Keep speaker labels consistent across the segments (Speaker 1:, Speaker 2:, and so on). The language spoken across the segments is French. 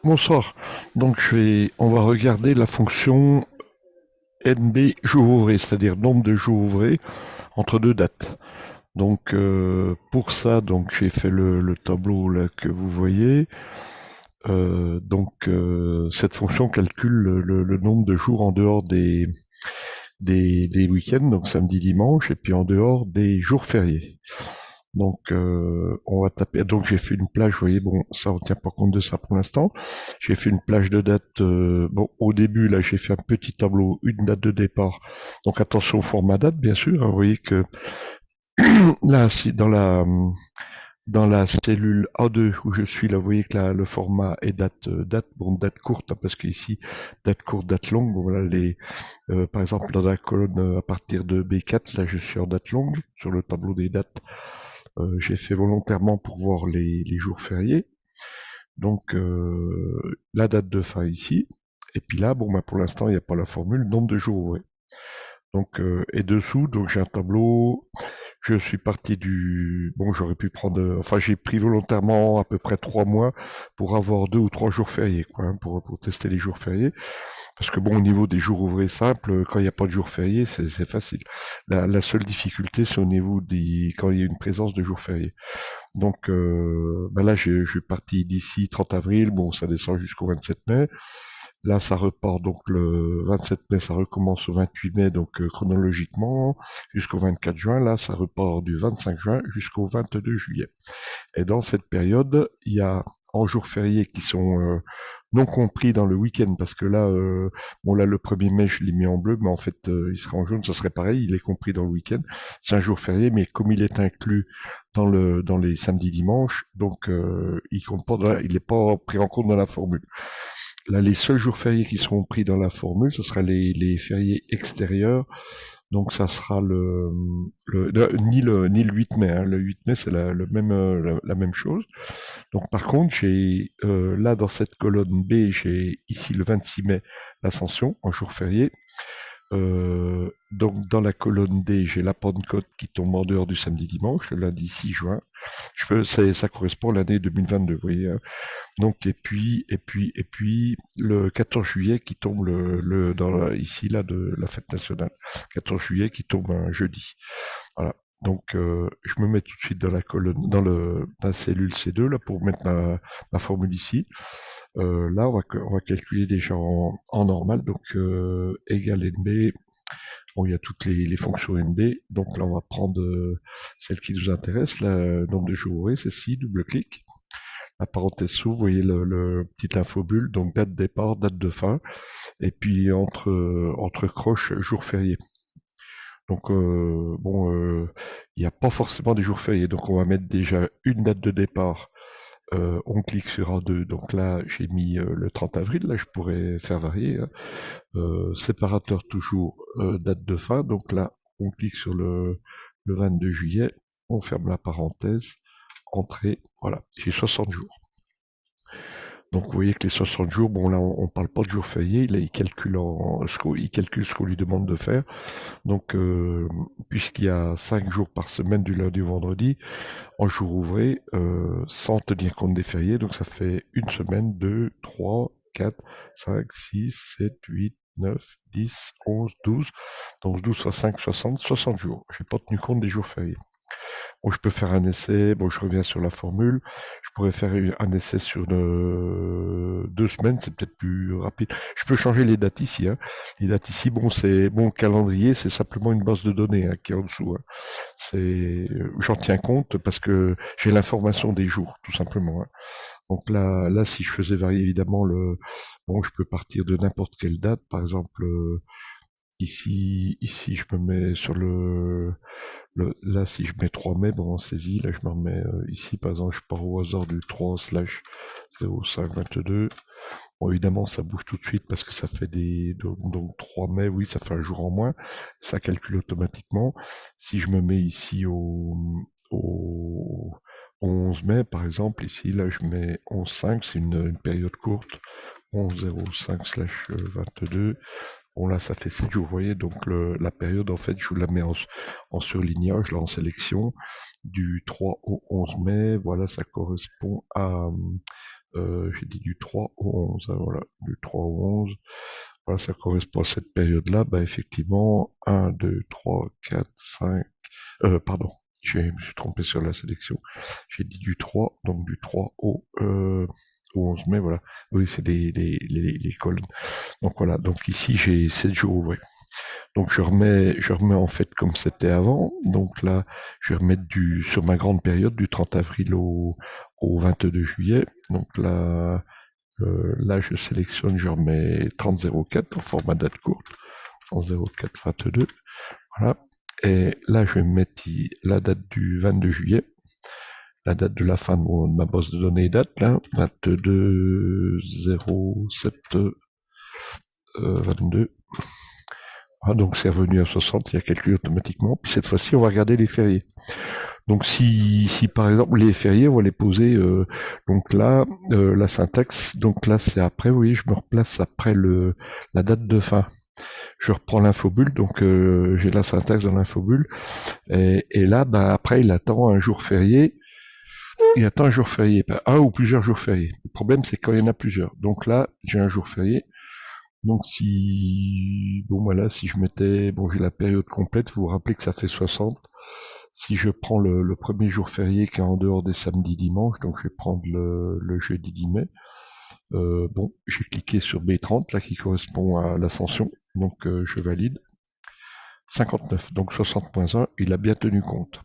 Speaker 1: Bonsoir. Donc on va regarder la fonction NB jour ouvré, c'est-à-dire nombre de jours ouvrés entre deux dates. Donc pour ça, donc j'ai fait le tableau là que vous voyez. Cette fonction calcule le nombre de jours en dehors des week-ends, donc samedi, dimanche, et puis en dehors des jours fériés. Donc, on va taper. Donc, j'ai fait une plage. Vous voyez, bon, ça, on tient pas compte de ça pour l'instant. J'ai fait une plage de date. Bon, au début, là, j'ai fait un petit tableau, une date de départ. Donc, attention au format date, bien sûr, hein. Vous voyez que là, si dans la cellule A2 où je suis, là, vous voyez que là, le format est date courte, hein, parce qu'ici, date courte, date longue. Bon, voilà, par exemple, dans la colonne à partir de B4, là, je suis en date longue sur le tableau des dates. J'ai fait volontairement pour voir les jours fériés. Donc, la date de fin ici. Et puis là, bon, bah, pour l'instant, il n'y a pas la formule nombre de jours ouvrés. Donc, et dessous, donc j'ai un tableau. Je suis parti du. Bon, j'aurais pu prendre. Enfin, j'ai pris volontairement à peu près 3 mois pour avoir 2 ou 3 jours fériés, quoi, hein, pour tester les jours fériés. Parce que bon, au niveau des jours ouvrés simples, quand il n'y a pas de jours fériés, c'est facile. La seule difficulté, c'est au niveau quand il y a une présence de jours fériés. Donc bah là, je suis parti d'ici 30 avril, bon, ça descend jusqu'au 27 mai. Là, ça repart donc le 27 mai, ça recommence au 28 mai, donc chronologiquement, jusqu'au 24 juin. Là, ça repart du 25 juin jusqu'au 22 juillet. Et dans cette période, il y a en jours fériés qui sont non compris dans le week-end, parce que là, bon là le 1er mai, je l'ai mis en bleu, mais en fait, il sera en jaune, ce serait pareil, il est compris dans le week-end. C'est un jour férié, mais comme il est inclus dans les samedis dimanches, donc il compte pas, il n'est pas pris en compte dans la formule. Là, les seuls jours fériés qui seront pris dans la formule, ce sera les fériés extérieurs. Donc ça sera ni le 8 mai, hein. Le 8 mai, c'est la même chose. Donc par contre, j'ai là dans cette colonne B, j'ai ici le 26 mai l'Ascension en jour férié. Donc dans la colonne D, j'ai la Pentecôte qui tombe en dehors du samedi dimanche, le lundi 6 juin. Ça correspond à l'année 2022, vous voyez, hein. Donc et puis le 14 juillet qui tombe ici là de la fête nationale. 14 juillet qui tombe un jeudi. Voilà. Donc je me mets tout de suite dans la colonne, dans la cellule C2 là pour mettre ma formule ici. Là on va calculer déjà en normal, donc égal NB. Bon, il y a toutes les fonctions NB, donc là on va prendre celle qui nous intéresse, le nombre de jours ouvrés, c'est ci, double clic. La parenthèse s'ouvre, vous voyez le petit infobulle, donc date de départ, date de fin, et puis entre croches, jour férié. Donc bon, il n'y a pas forcément des jours fériés, donc on va mettre déjà une date de départ. On clique sur A2, donc là j'ai mis le 30 avril, là je pourrais faire varier, hein. Séparateur toujours, date de fin, donc là on clique sur le 22 juillet, on ferme la parenthèse, entrée, voilà, j'ai 60 jours. Donc vous voyez que les 60 jours, bon là on parle pas de jours fériés, là il calcule ce qu'on lui demande de faire. Donc puisqu'il y a 5 jours par semaine du lundi au vendredi, en jour ouvré, sans tenir compte des fériés, donc ça fait une semaine, 2, 3, 4, 5, 6, 7, 8, 9, 10, 11, 12. Donc 12 fois 5, 60 jours. Je n'ai pas tenu compte des jours fériés. Bon, je peux faire un essai. Bon, je reviens sur la formule. Je pourrais faire un essai sur 2 semaines, c'est peut-être plus rapide. Je peux changer les dates ici, hein. Les dates ici, bon, c'est bon calendrier, c'est simplement une base de données, hein, qui est en dessous, hein. J'en tiens compte parce que j'ai l'information des jours, tout simplement, hein. Donc là, si je faisais varier évidemment bon, je peux partir de n'importe quelle date, par exemple. Ici, je me mets sur là, si je mets 3 mai, bon, en saisie, là, je me remets ici, par exemple, je pars au hasard du 3/0522. Bon, évidemment, ça bouge tout de suite parce que ça fait donc 3 mai, oui, ça fait un jour en moins. Ça calcule automatiquement. Si je me mets ici au 11 mai, par exemple, ici, là, je mets 11/5, c'est une période courte. 11/05/22. Bon, là, ça fait 7 jours, vous voyez, donc la période, en fait, je vous la mets en surlignage, là, en sélection, du 3 au 11 mai, voilà, ça correspond à J'ai dit du 3 au 11, hein, voilà, du 3 au 11. Voilà, ça correspond à cette période-là. Bah, effectivement, 1, 2, 3, 4, 5. Pardon, je me suis trompé sur la sélection. J'ai dit du 3, donc du 3 au 11 mai, voilà. Oui, c'est les colonnes. Donc voilà, donc ici j'ai 7 jours ouvrés. Donc je remets en fait comme c'était avant. Donc là, je vais remettre sur ma grande période du 30 avril au 22 juillet. Donc là, je sélectionne, je remets 30-04 pour format date courte. 30-04-22. Voilà. Et là, je vais mettre la date du 22 juillet, la date de la fin de ma base de données date, là, 22-07-22. Ah, donc c'est revenu à 60, il y a calculé automatiquement. Puis cette fois-ci, on va regarder les fériés. Donc si par exemple les fériés, on va les poser, donc là, la syntaxe, donc là c'est après, vous voyez, je me replace après la date de fin. Je reprends l'infobulle, donc j'ai la syntaxe dans l'infobulle, et là, ben, après, il attend un jour férié, un ou plusieurs jours fériés. Le problème, c'est quand il y en a plusieurs. Donc là, j'ai un jour férié. Donc bon voilà, si je mettais, bon j'ai la période complète, vous vous rappelez que ça fait 60. Si je prends le premier jour férié qui est en dehors des samedis dimanches, donc je vais prendre le jeudi 10 mai. Bon, j'ai cliqué sur B30 là qui correspond à l'ascension, donc je valide. 59, donc 60.1, il a bien tenu compte.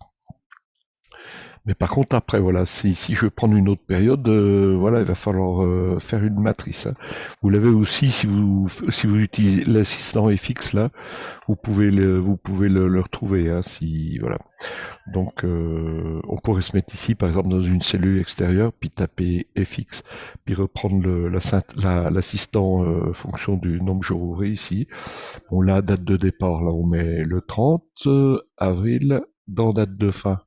Speaker 1: Mais par contre, après, voilà, si je veux prendre une autre période, voilà, il va falloir faire une matrice, hein. Vous l'avez aussi si vous utilisez l'assistant FX là, vous pouvez le retrouver, hein, si voilà. Donc, on pourrait se mettre ici, par exemple, dans une cellule extérieure, puis taper FX, puis reprendre l'assistant fonction du nombre jour ouvré ici. Bon, la date de départ, là, on met le 30 avril, dans date de fin.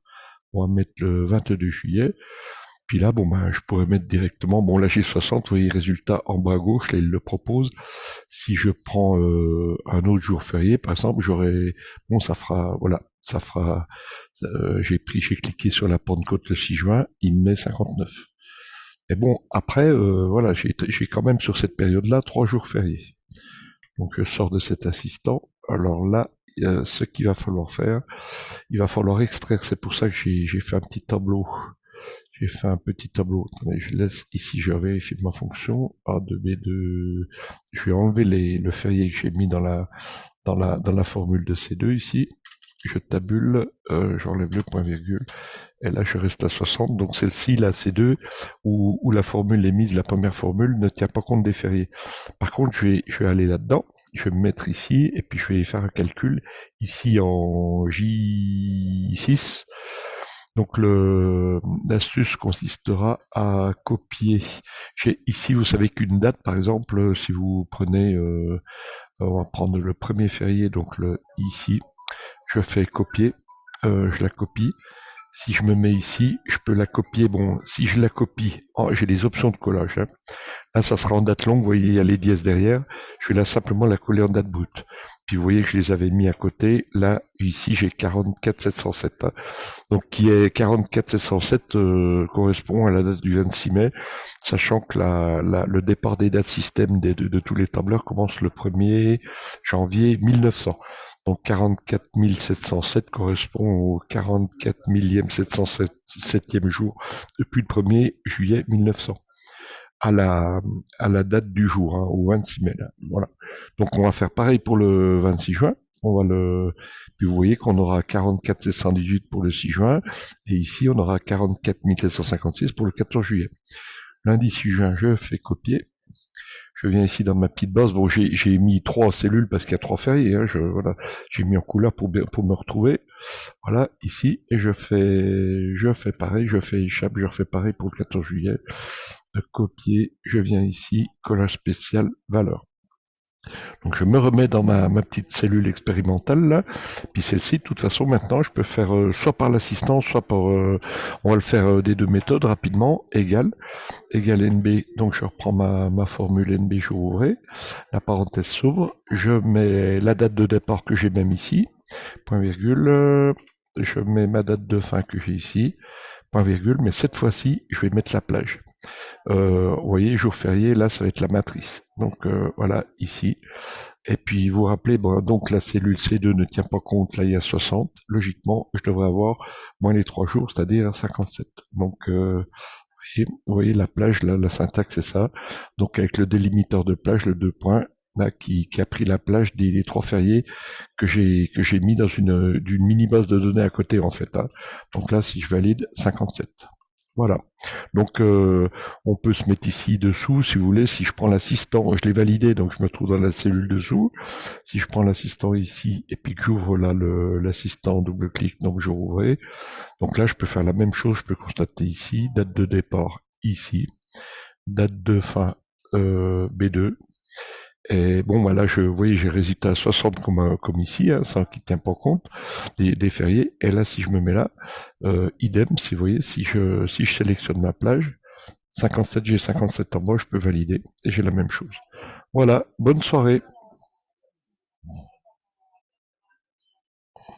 Speaker 1: On va mettre le 22 juillet. Puis là, bon, ben, je pourrais mettre directement, bon, là, j'ai 60, vous voyez, résultat en bas à gauche, là, il le propose. Si je prends un autre jour férié, par exemple, bon, ça fera, voilà, j'ai cliqué sur la Pentecôte le 6 juin, il me met 59. Et bon, après, voilà, j'ai quand même sur cette période-là 3 jours fériés. Donc, je sors de cet assistant. Alors là, ce qu'il va falloir faire, il va falloir extraire. C'est pour ça que j'ai fait un petit tableau. J'ai fait un petit tableau. Attendez, je laisse ici, je vais vérifier ma fonction. A2, B2. Je vais enlever le férié que j'ai mis dans la formule de C2 ici. Je tabule, j'enlève le point virgule. Et là, je reste à 60. Donc celle-ci, la C2, où la formule est mise, la première formule, ne tient pas compte des fériés. Par contre, je vais aller là-dedans. Je vais me mettre ici et puis je vais faire un calcul ici en J6. Donc l'astuce consistera à copier. Ici, vous savez qu'une date, par exemple, si vous prenez, on va prendre le premier férié, donc ici, je fais copier, je la copie. Si je me mets ici, je peux la copier. Bon, si je la copie, j'ai des options de collage, hein. Là, ça sera en date longue, vous voyez, il y a les dièses derrière. Je vais là simplement la coller en date brute. Puis vous voyez que je les avais mis à côté. Là, ici, j'ai 44 707. Hein. Donc, qui est 44 707 correspond à la date du 26 mai, sachant que le départ des dates système de tous les tableurs commence le 1er janvier 1900. Donc 44 707 correspond au 44 millième 707e jour depuis le 1er juillet 1900 à la date du jour, hein, au 26 mai. Là. Voilà. Donc on va faire pareil pour le 26 juin. Puis vous voyez qu'on aura 44 718 pour le 6 juin, et ici on aura 44 756 pour le 14 juillet. Lundi 6 juin, je fais copier. Je viens ici dans ma petite base. Bon, j'ai mis 3 cellules parce qu'il y a 3 fériés. Hein, voilà, j'ai mis en couleur pour me retrouver. Voilà, ici, et je fais pareil, je fais échappe, je refais pareil pour le 14 juillet. Copier, je viens ici, collage spécial, valeur. Donc je me remets dans ma petite cellule expérimentale là, puis celle-ci, de toute façon maintenant je peux faire soit par l'assistance, soit par, on va le faire des deux méthodes rapidement, égal NB, donc je reprends ma formule NB jour ouvré, la parenthèse s'ouvre, je mets la date de départ que j'ai même ici, point virgule, je mets ma date de fin que j'ai ici, point virgule, mais cette fois-ci je vais mettre la plage. Vous voyez, jour férié, là, ça va être la matrice. Donc voilà, ici. Et puis vous vous rappelez, bon, donc la cellule C2 ne tient pas compte, là il y a 60. Logiquement, je devrais avoir moins les 3 jours, c'est-à-dire 57. Donc vous voyez la plage, la syntaxe c'est ça. Donc avec le délimiteur de plage, le 2 points, là, qui a pris la plage des 3 fériés que j'ai mis dans d'une mini base de données à côté en fait, hein. Donc là, si je valide 57. Voilà. Donc on peut se mettre ici dessous, si vous voulez. Si je prends l'assistant, je l'ai validé, donc je me trouve dans la cellule dessous. Si je prends l'assistant ici et puis que j'ouvre là l'assistant double-clic, donc je rouvrais. Donc là, je peux faire la même chose. Je peux constater ici date de départ ici, date de fin B2. Et bon, bah là, vous voyez, j'ai résultat à 60 comme ici, hein, ça qui tient pas compte des fériés. Et là, si je me mets là, idem, si vous voyez, si je sélectionne ma plage, 57, j'ai 57 en bas, je peux valider et j'ai la même chose. Voilà, bonne soirée.